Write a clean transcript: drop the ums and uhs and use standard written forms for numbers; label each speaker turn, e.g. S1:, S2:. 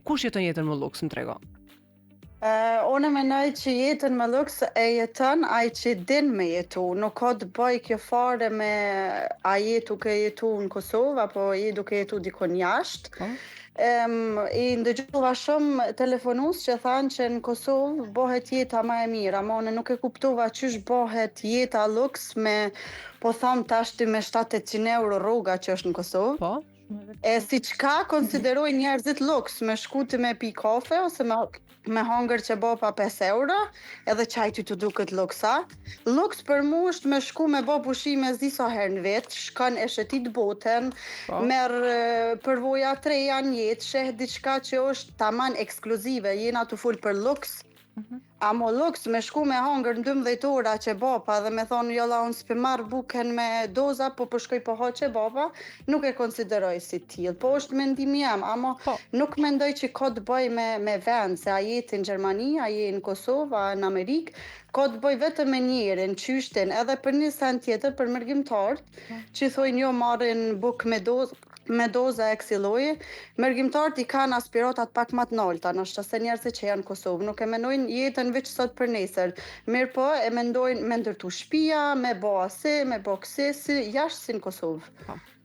S1: kush jeton jetën më luks, më trego?
S2: Unë mendoj që jetën me luks e jeton ai që din me jetu, nuk ka të bëj kjo fare me a je duke jetu në Kosovë apo je duke jetu dikon jashtë.
S1: Po?
S2: I ndëgjova shumë telefonus që thanë që në Kosovë bëhet jeta më e mirë, ama unë nuk e kuptova çysh bëhet jeta luks me, po tham tash ti me 700-800 € rruga që është në Kosovë.
S1: Po?
S2: E si qka konsideroj njerëzit luks, me shkuti me pi kafe ose me hangër që bo pa 5 € edhe qaj ty të duket luksa. Luks për mu është me shku me bo pushime zdi sa herë në vetë, shkan e shetit botën,
S1: Po.
S2: merë përvoja treja në jetë, sheh diçka që është taman ekskluzive, jena të full për luks. Amo luks me shku me hangër në 12 ora që bapa dhe me thonë jolla unë s'pe marrë buken me doza, po përshkoj po hoqe baba, nuk e konsideroj si tillë. Po është mendimi jam, amo
S1: Po.
S2: nuk mendoj që ka të bëj me vend, se a jeti në Gjermani, a je në Kosovë, a në Amerikë, ka të bëj vetëm me njerin, qyshtin, edhe për një sen tjetër për mërgjimtarët, që thojnë jo marrin buk me doza e kësaj lloji, mërgjimtarët i kanë aspiratat pak më të larta, ndoshta se njerëzit që janë në Kosovë nuk e mendojnë jetën veç sot për nesër. Mirë po, e mendojnë me ndërtu shtëpia, me bo asi, me bo kësi, si jashtë si në Kosovë.